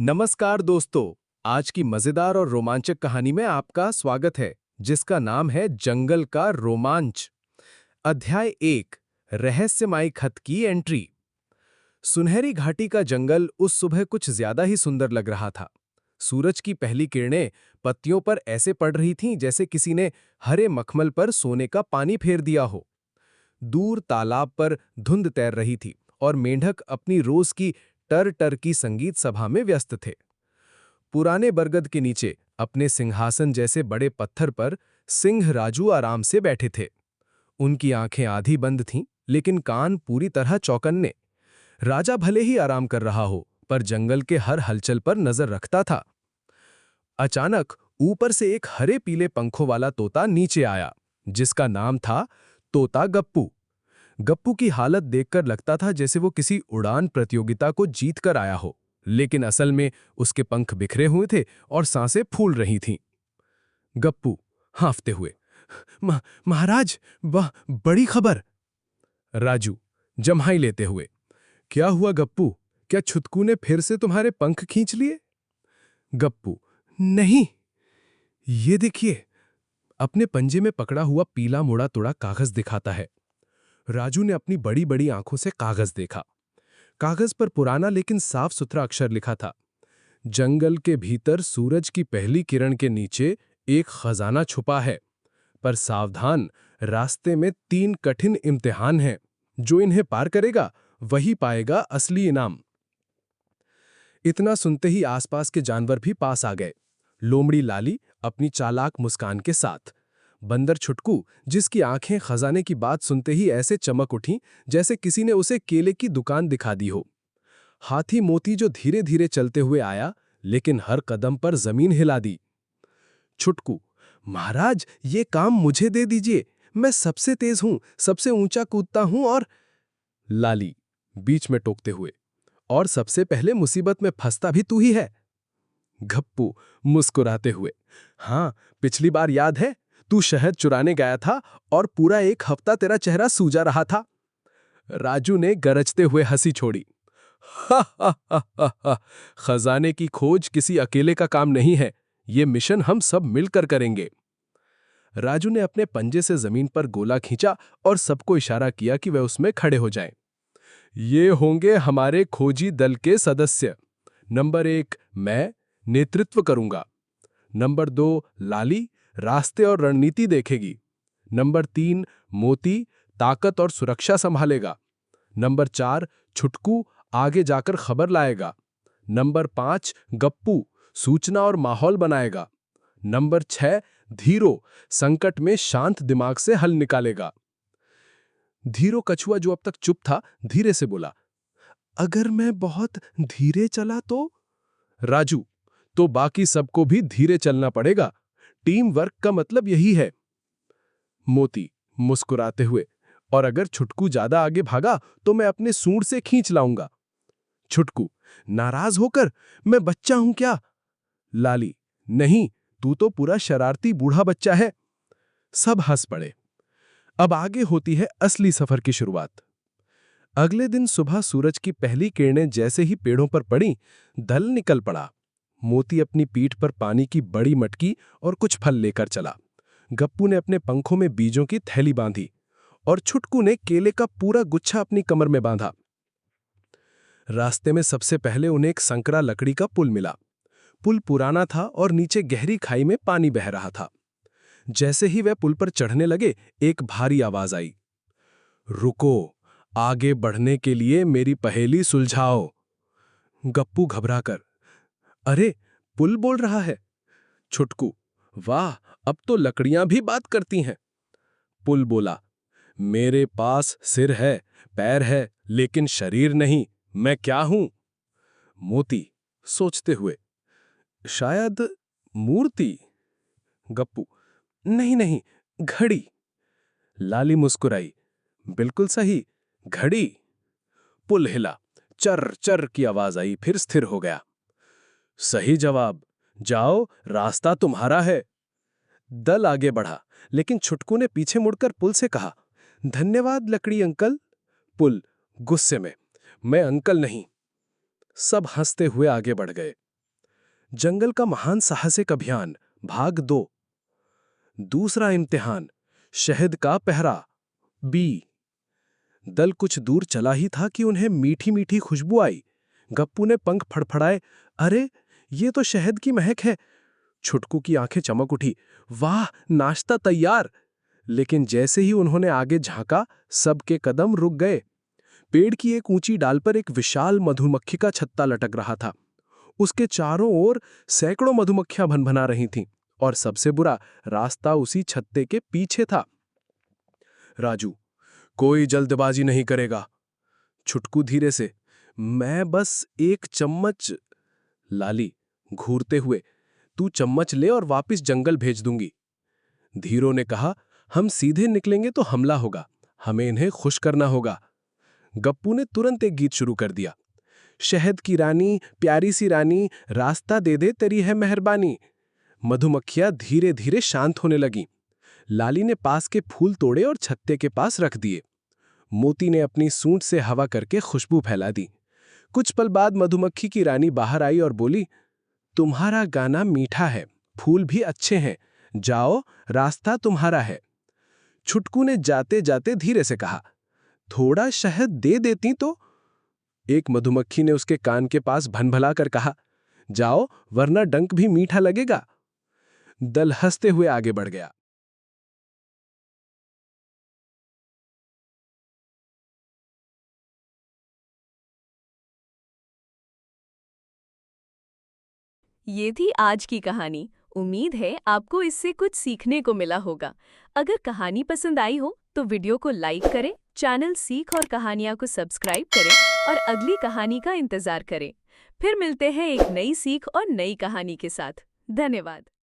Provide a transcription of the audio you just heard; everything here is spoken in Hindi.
नमस्कार दोस्तों। आज की मजेदार और रोमांचक कहानी में आपका स्वागत है, जिसका नाम है जंगल का रोमांच। अध्याय 1, रहस्यमय खत की एंट्री। सुनहरी घाटी का जंगल उस सुबह कुछ ज्यादा ही सुंदर लग रहा था। सूरज की पहली किरणें पत्तियों पर ऐसे पड़ रही थीं जैसे किसी ने हरे मखमल पर सोने का पानी फेर दिया हो। दूर तालाब पर धुंध तैर रही थी और मेंढक अपनी रोज की टर टर की संगीत सभा में व्यस्त थे। पुराने बरगद के नीचे अपने सिंहासन जैसे बड़े पत्थर पर सिंह राजू आराम से बैठे थे। उनकी आंखें आधी बंद थीं, लेकिन कान पूरी तरह चौकन्ने। राजा भले ही आराम कर रहा हो, पर जंगल के हर हलचल पर नजर रखता था। अचानक ऊपर से एक हरे पीले पंखों वाला तोता नीचे आया, जिसका नाम था तोता गप्पू। गप्पू की हालत देखकर लगता था जैसे वो किसी उड़ान प्रतियोगिता को जीत कर आया हो, लेकिन असल में उसके पंख बिखरे हुए थे और सांसें फूल रही थीं। गप्पू हांफते हुए, महाराज, वाह, बड़ी खबर। राजू जम्हाई लेते हुए, क्या हुआ गप्पू? क्या छुतकू ने फिर से तुम्हारे पंख खींच लिए? गप्पू, नहीं, ये देखिए। अपने पंजे में पकड़ा हुआ पीला मुड़ा तुड़ा कागज दिखाता है। राजू ने अपनी बड़ी बड़ी आंखों से कागज देखा। कागज पर पुराना लेकिन साफ सुथरा अक्षर लिखा था, जंगल के भीतर सूरज की पहली किरण के नीचे एक खजाना छुपा है, पर सावधान, रास्ते में 3 कठिन इम्तिहान हैं। जो इन्हें पार करेगा वही पाएगा असली इनाम। इतना सुनते ही आसपास के जानवर भी पास आ गए। लोमड़ी लाली अपनी चालाक मुस्कान के साथ, बंदर छुटकू जिसकी आंखें खजाने की बात सुनते ही ऐसे चमक उठीं जैसे किसी ने उसे केले की दुकान दिखा दी हो। हाथी मोती जो धीरे धीरे चलते हुए आया, लेकिन हर कदम पर जमीन हिला दी। छुटकू, महाराज, ये काम मुझे दे दीजिए, मैं सबसे तेज हूं, सबसे ऊंचा कूदता हूं। और लाली बीच में टोकते हुए, और सबसे पहले मुसीबत में फंसता भी तू ही है। गप्पू मुस्कुराते हुए, हाँ, पिछली बार याद है, तू शहद चुराने गया था और पूरा 1 हफ्ता तेरा चेहरा सूजा रहा था। राजू ने गरजते हुए हंसी छोड़ी, हा हा हा हा हा, खजाने की खोज किसी अकेले का काम नहीं है, ये मिशन हम सब मिलकर करेंगे। राजू ने अपने पंजे से जमीन पर गोला खींचा और सबको इशारा किया कि वे उसमें खड़े हो जाएं। ये होंगे हमारे खोजी दल के सदस्य। नंबर 1 मैं, नेतृत्व करूंगा। नंबर 2 लाली, रास्ते और रणनीति देखेगी। नंबर 3 मोती, ताकत और सुरक्षा संभालेगा। नंबर 4 छुटकू, आगे जाकर खबर लाएगा। नंबर 5 गप्पू, सूचना और माहौल बनाएगा। नंबर 6 धीरो, संकट में शांत दिमाग से हल निकालेगा। धीरो कछुआ, जो अब तक चुप था, धीरे से बोला, अगर मैं बहुत धीरे चला तो? राजू, तो बाकी सबको भी धीरे चलना पड़ेगा, टीम वर्क का मतलब यही है। मोती मुस्कुराते हुए, और अगर छुटकू ज्यादा आगे भागा तो मैं अपने सूंड से खींच लाऊंगा। छुटकू नाराज होकर, मैं बच्चा हूं क्या? लाली, नहीं, तू तो पूरा शरारती बूढ़ा बच्चा है। सब हंस पड़े। अब आगे होती है असली सफर की शुरुआत। अगले दिन सुबह सूरज की पहली किरणें जैसे ही पेड़ों पर पड़ी, दल निकल पड़ा। मोती अपनी पीठ पर पानी की बड़ी मटकी और कुछ फल लेकर चला। गप्पू ने अपने पंखों में बीजों की थैली बांधी और छुटकू ने केले का पूरा गुच्छा अपनी कमर में बांधा। रास्ते में सबसे पहले उन्हें एक संकरा लकड़ी का पुल मिला। पुल पुराना था और नीचे गहरी खाई में पानी बह रहा था। जैसे ही वे पुल पर चढ़ने लगे, एक भारी आवाज आई, रुको, आगे बढ़ने के लिए मेरी पहेली सुलझाओ। गप्पू घबराकर, अरे, पुल बोल रहा है। छुटकू, वाह, अब तो लकड़ियां भी बात करती हैं। पुल बोला, मेरे पास सिर है, पैर है, लेकिन शरीर नहीं, मैं क्या हूं? मोती सोचते हुए, शायद मूर्ति। गप्पू, नहीं नहीं, घड़ी। लाली मुस्कुराई, बिल्कुल सही, घड़ी। पुल हिला, चर चर की आवाज आई, फिर स्थिर हो गया। सही जवाब, जाओ, रास्ता तुम्हारा है। दल आगे बढ़ा, लेकिन छुटकू ने पीछे मुड़कर पुल से कहा, धन्यवाद लकड़ी अंकल। पुल गुस्से में, मैं अंकल नहीं। सब हंसते हुए आगे बढ़ गए। जंगल का महान साहसिक अभियान भाग 2। दूसरा इम्तिहान, शहद का पहरा। बी। दल कुछ दूर चला ही था कि उन्हें मीठी मीठी खुशबू आई। गप्पू ने पंख फड़फड़ाए। अरे, ये तो शहद की महक है। छुटकू की आंखें चमक उठी। वाह, नाश्ता तैयार। लेकिन जैसे ही उन्होंने आगे झांका, सबके कदम रुक गए। पेड़ की एक ऊंची डाल पर एक विशाल मधुमक्खी का छत्ता लटक रहा था। उसके चारों ओर सैकड़ों मधुमक्खियां भनभना रही थीं, और सबसे बुरा, रास्ता उसी छत्ते के पीछे था। राजू, कोई जल्दबाजी नहीं करेगा। छुटकू धीरे से, मैं बस एक चम्मच। लाली घूरते हुए, तू चम्मच ले और वापस जंगल भेज दूंगी। धीरो ने कहा, हम सीधे निकलेंगे तो हमला होगा, हमें इन्हें खुश करना होगा। गप्पू ने तुरंत एक गीत शुरू कर दिया। शहद की रानी, प्यारी सी रानी, रास्ता दे दे तेरी है मेहरबानी। मधुमक्खियां धीरे धीरे शांत होने लगीं। लाली ने पास के फूल तोड़े और छत्ते के पास रख दिए। मोती ने अपनी सूंड से हवा करके खुशबू फैला दी। कुछ पल बाद मधुमक्खी की रानी बाहर आई और बोली, तुम्हारा गाना मीठा है, फूल भी अच्छे हैं, जाओ, रास्ता तुम्हारा है। छुटकू ने जाते जाते धीरे से कहा, थोड़ा शहद दे देती तो। एक मधुमक्खी ने उसके कान के पास भनभला कर कहा, जाओ, वरना डंक भी मीठा लगेगा। दल हंसते हुए आगे बढ़ गया। ये थी आज की कहानी। उम्मीद है आपको इससे कुछ सीखने को मिला होगा। अगर कहानी पसंद आई हो तो वीडियो को लाइक करें, चैनल सीख और कहानियाँ को सब्सक्राइब करें और अगली कहानी का इंतजार करें। फिर मिलते हैं एक नई सीख और नई कहानी के साथ। धन्यवाद।